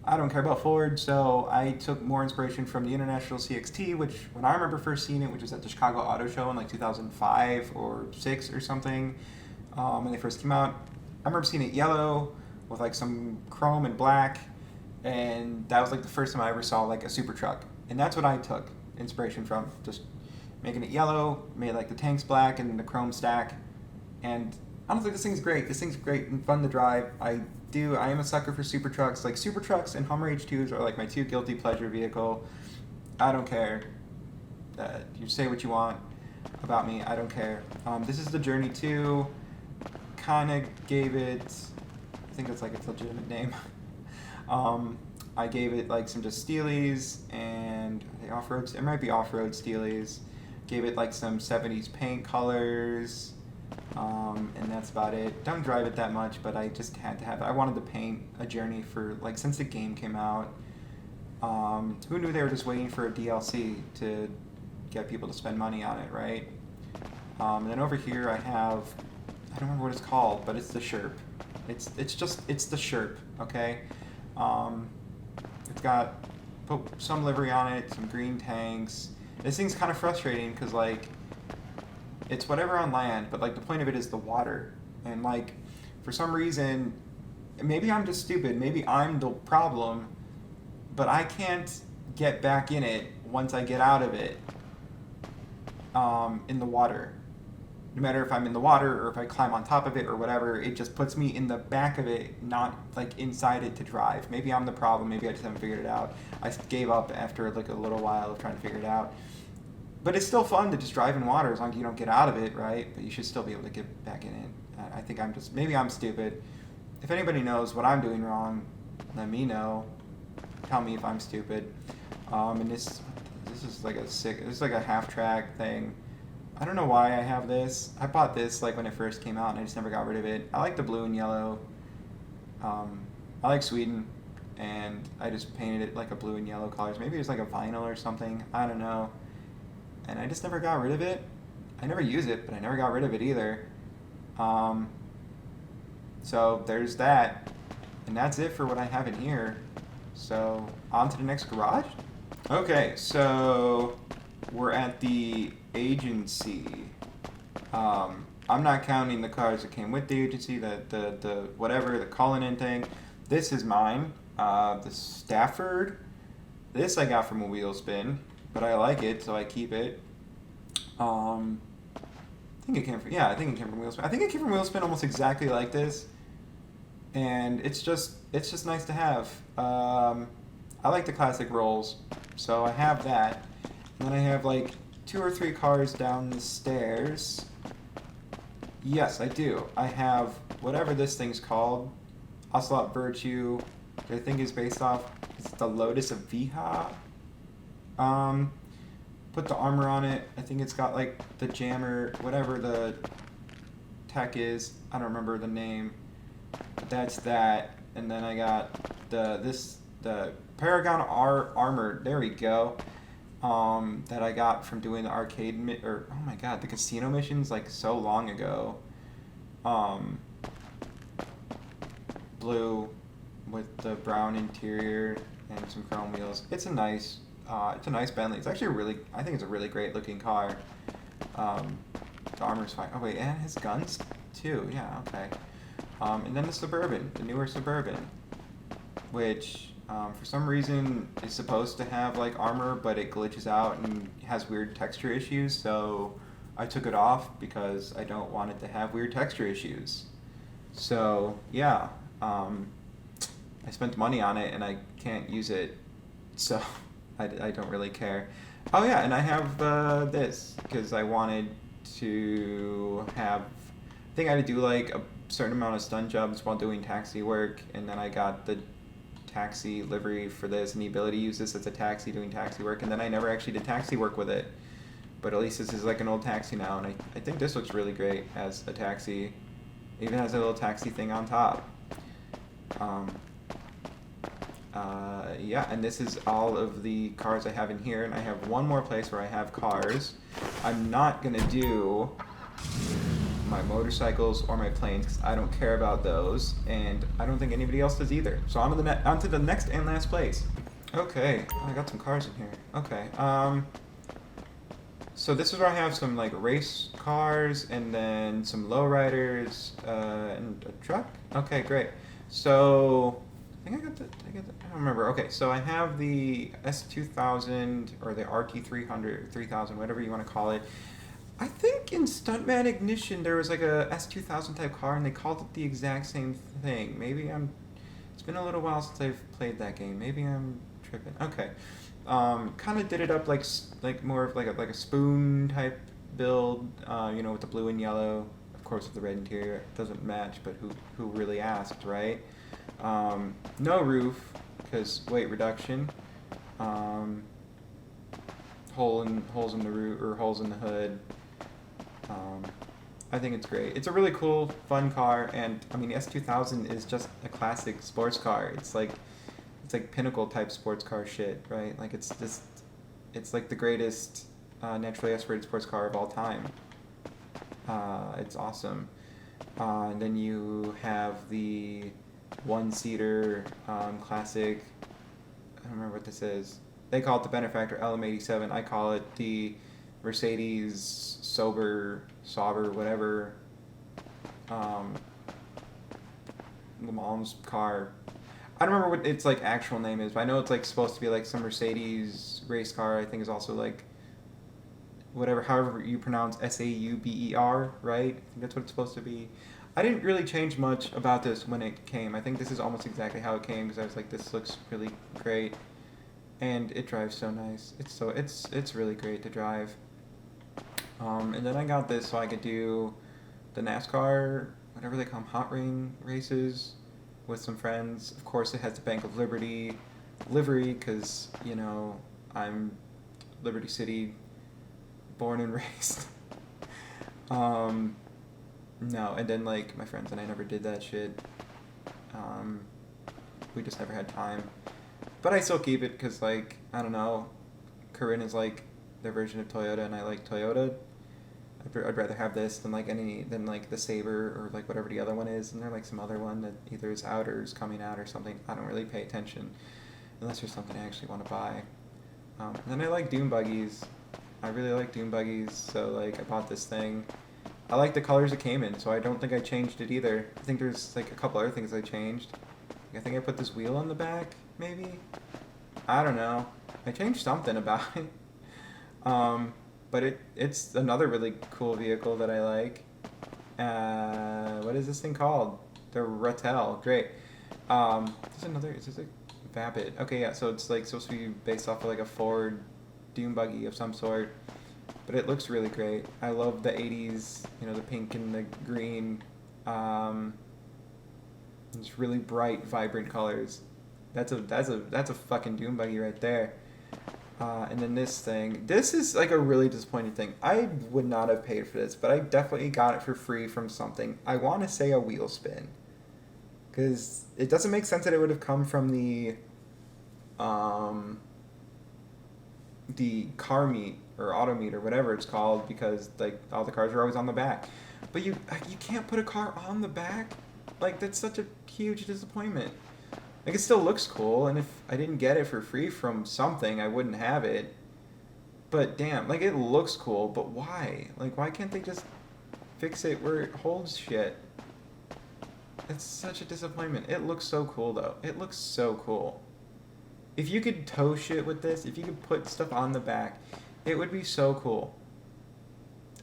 I don't care about Ford, so I took more inspiration from the International CXT, which when I remember first seeing it, which was at the Chicago Auto Show in like 2005 or 6 or something, when they first came out. I remember seeing it yellow. with like some chrome and black, and that was like the first time I ever saw like a super truck, and that's what I took inspiration from. Just making it yellow, made like the tanks black and the chrome stack, and honestly, this thing's great. This thing's great and fun to drive. I am a sucker for super trucks. Like super trucks and Hummer H2s are like my two guilty pleasure vehicle. I don't care. You say what you want about me. I don't care. This is the Journey 2. Kind of gave it. I think it's like its legitimate name. I gave it like some just Steelies and the off-road. It might be off-road Steelies. Gave it like some 70s paint colors. And that's about it. Don't drive it that much, but I just had to have it. I wanted to paint a Journey for like since the game came out. Who knew they were just waiting for a DLC to get people to spend money on it, right? And then over here I have, I don't remember what it's called, but it's the Sherp. It's the Sherp, okay? It's got put some livery on it, some green tanks. This thing's kind of frustrating because like it's whatever on land, but like the point of it is the water, and like for some reason, maybe I'm just stupid, maybe I'm the problem, but I can't get back in it once I get out of it in the water. No matter if I'm in the water or if I climb on top of it or whatever, it just puts me in the back of it, not like inside it to drive. Maybe I'm the problem, maybe I just haven't figured it out. I gave up after like a little while of trying to figure it out. But it's still fun to just drive in water as long as you don't get out of it, right? But you should still be able to get back in it. I think maybe I'm stupid. If anybody knows what I'm doing wrong, let me know. Tell me if I'm stupid. And this is like this is like a half-track thing. I don't know why I have this. I bought this like when it first came out and I just never got rid of it. I like the blue and yellow. I like Sweden, and I just painted it like a blue and yellow colors. Maybe it's like a vinyl or something. I don't know. And I just never got rid of it. I never use it, but I never got rid of it either. So there's that. And that's it for what I have in here. So on to the next garage. Okay, so we're at the agency. I'm not counting the cars that came with the agency, the whatever, the Cullinan thing. This is mine. The Stafford. This I got from a wheel spin, but I like it, so I keep it. I think it came from Wheelspin. I think it came from Wheelspin almost exactly like this, and it's just nice to have. I like the classic rolls, so I have that. And then I have like 2 or 3 cars down the stairs. Yes, I do. I have whatever this thing's called, Ocelot Virtue. I think is based off. It's the Lotus of Viha. Put the armor on it. I think it's got like the jammer, whatever the tech is. I don't remember the name. But that's that. And then I got the Paragon armor. There we go. That I got from doing the arcade oh my god, the casino missions like so long ago. Blue with the brown interior and some chrome wheels. It's a nice Bentley. It's actually I think it's a really great looking car. The armor's fine. Oh wait, and it has guns too. Yeah, okay. And then the Suburban, the newer Suburban, which for some reason is supposed to have like armor, but it glitches out and has weird texture issues. So I took it off because I don't want it to have weird texture issues. So yeah, I spent money on it and I can't use it, so I don't really care. Oh yeah, and I have this because I wanted to have. I think I had to do like a certain amount of stun jobs while doing taxi work, and then I got the taxi livery for this and the ability to use this as a taxi doing taxi work, and then I never actually did taxi work with it. But at least this is like an old taxi now, and I think this looks really great as a taxi. It even has a little taxi thing on top. Yeah, and this is all of the cars I have in here, and I have one more place where I have cars. I'm not going to do my motorcycles or my planes because I don't care about those, and I don't think anybody else does either. So on to the next and last place. Okay, I got some cars in here. Okay, so this is where I have some like race cars and then some lowriders and a truck. Okay, great. So I think I don't remember. Okay, so I have the S2000 or the RT300, 3000, whatever you want to call it. I think in Stuntman Ignition there was like a S2000 type car, and they called it the exact same thing. Maybe I'm. It's been a little while since I've played that game. Maybe I'm tripping. Okay, kind of did it up like more of like a spoon type build. With the blue and yellow. Of course, with the red interior, it doesn't match. But who really asked, right? No roof because weight reduction. Um, holes in the roof or holes in the hood. Um, I think it's great. It's a really cool, fun car, and I mean, the S2000 is just a classic sports car. It's like pinnacle type sports car shit, right? Like it's like the greatest naturally aspirated sports car of all time. It's awesome. And then you have the one-seater classic. I don't remember what this is. They call it the Benefactor LM87. I call it the Mercedes Sauber, whatever. Um, Le Mans car. I don't remember what its like actual name is, but I know it's like supposed to be like some Mercedes race car. I think is also like whatever, however you pronounce Sauber, right? I think that's what it's supposed to be. I didn't really change much about this when it came. I think this is almost exactly how it came because I was like, this looks really great, and it drives so nice. It's really great to drive. And then I got this so I could do the NASCAR, whatever they call them, hot ring races with some friends. Of course, it has the Bank of Liberty livery because I'm Liberty City born and raised. um, no, and then like my friends and I never did that shit. Um, we just never had time. But I still keep it because like I don't know, Corinne is like their version of Toyota, and I like Toyota. I'd rather have this than like the Saber or like whatever the other one is, and they're like some other one that either is out or is coming out or something. I don't really pay attention unless there's something I actually want to buy. And then I like dune buggies. I really like dune buggies, so like I bought this thing. I like the colors it came in, so I don't think I changed it either. I think there's like a couple other things I changed. I think I put this wheel on the back, maybe? I don't know. I changed something about it. But it's another really cool vehicle that I like. What is this thing called? The Ratel. Great. Is this a Vapid? Okay, yeah, so it's like supposed to be based off of like a Ford dune buggy of some sort. But it looks really great. I love the 80s, the pink and the green. It's really bright, vibrant colors. That's a fucking dune buggy right there. And then this thing. This is like a really disappointing thing. I would not have paid for this, but I definitely got it for free from something. I want to say a wheel spin. Because it doesn't make sense that it would have come from the car meet or auto meet or whatever it's called, because like all the cars are always on the back. But you can't put a car on the back? Like, that's such a huge disappointment. Like, it still looks cool, and if I didn't get it for free from something, I wouldn't have it. But damn, like, it looks cool, but why? Like, why can't they just fix it where it holds shit? It's such a disappointment. It looks so cool, though. It looks so cool. If you could tow shit with this, if you could put stuff on the back, it would be so cool.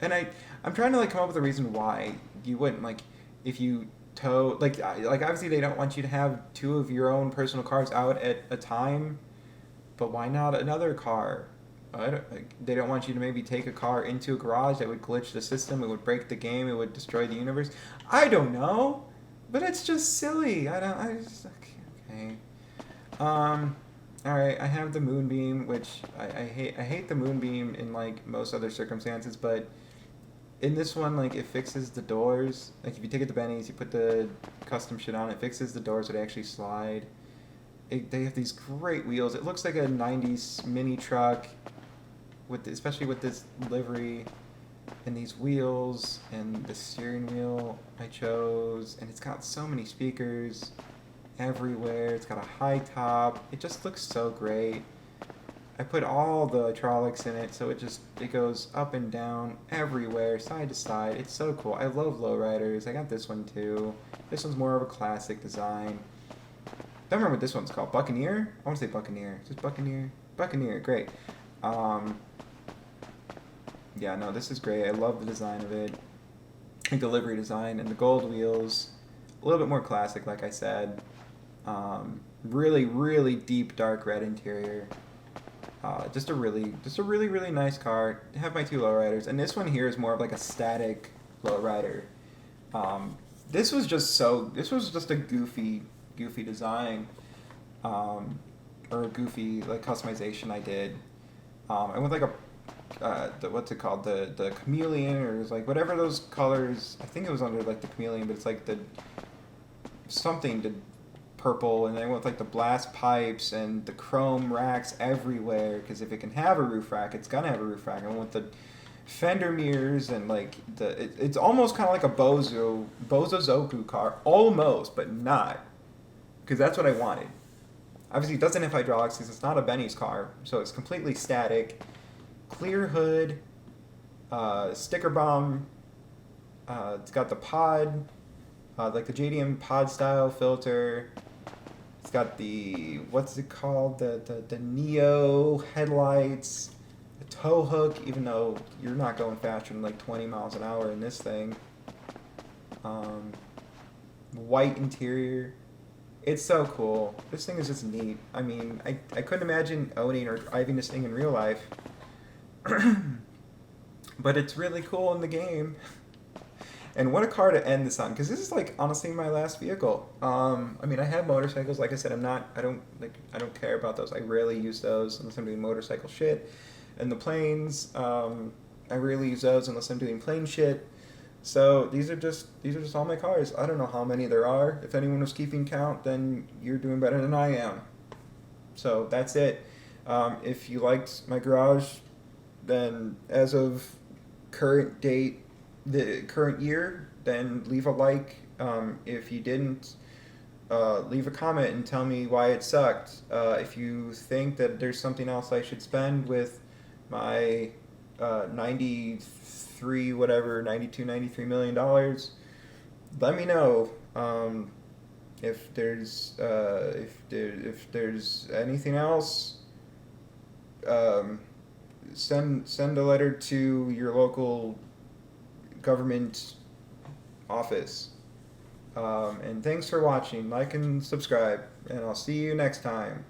And I'm trying to, like, come up with a reason why you wouldn't. Like, if you tow, like obviously they don't want you to have two of your own personal cars out at a time, but why not another car? They don't want you to maybe take a car into a garage. That would glitch the system. It would break the game. It would destroy the universe. I don't know, but it's just silly. I just okay. All right. I have the Moonbeam, which I hate. I hate the Moonbeam in like most other circumstances, but in this one, like, it fixes the doors. Like, if you take it to Benny's, you put the custom shit on, it fixes the doors that actually slide. They have these great wheels. It looks like a 90s mini truck, especially with this livery and these wheels and the steering wheel I chose. And it's got so many speakers everywhere. It's got a high top. It just looks so great. I put all the hydraulics in it, so it goes up and down everywhere, side to side. It's so cool. I love lowriders. I got this one too. This one's more of a classic design. Don't remember what this one's called. Buccaneer? I want to say Buccaneer. Is this Buccaneer? Buccaneer, great. Um, yeah, no, this is great. I love the design of it. The delivery design and the gold wheels. A little bit more classic, like I said. Really, really deep dark red interior. Just a really, really nice car. I have my two lowriders, and this one here is more of like a static lowrider. This was just a goofy design, or a goofy like customization I did. I went like what's it called, the chameleon, or it's like whatever those colors. I think it was under like the chameleon, but it's like the something to purple, and then with like the blast pipes and the chrome racks everywhere, because if it can have a roof rack, it's gonna have a roof rack. And with the fender mirrors and like it's almost kind of like a Bozozoku car, almost, but not, because that's what I wanted. Obviously, it doesn't have hydraulics because it's not a Benny's car, so it's completely static. Clear hood, sticker bomb. It's got the pod, like the JDM pod style filter. It's got the, what's it called, the Neo headlights, the tow hook, even though you're not going faster than like 20 miles an hour in this thing. White interior. It's so cool. This thing is just neat. I mean, I couldn't imagine owning or driving this thing in real life. But it's really cool in the game. And what a car to end this on, because this is like honestly my last vehicle. I mean, I have motorcycles. Like I said, I don't care about those. I rarely use those unless I'm doing motorcycle shit. And the planes, I rarely use those unless I'm doing plane shit. So these are just all my cars. I don't know how many there are. If anyone was keeping count, then you're doing better than I am. So that's it. If you liked my garage, then as of current date, the current year, then leave a like. If you didn't, leave a comment and tell me why it sucked. If you think that there's something else I should spend with my 93 whatever, 92, 93 million dollars, let me know. If there's anything else, send a letter to your local government office. And thanks for watching. Like and subscribe, and I'll see you next time.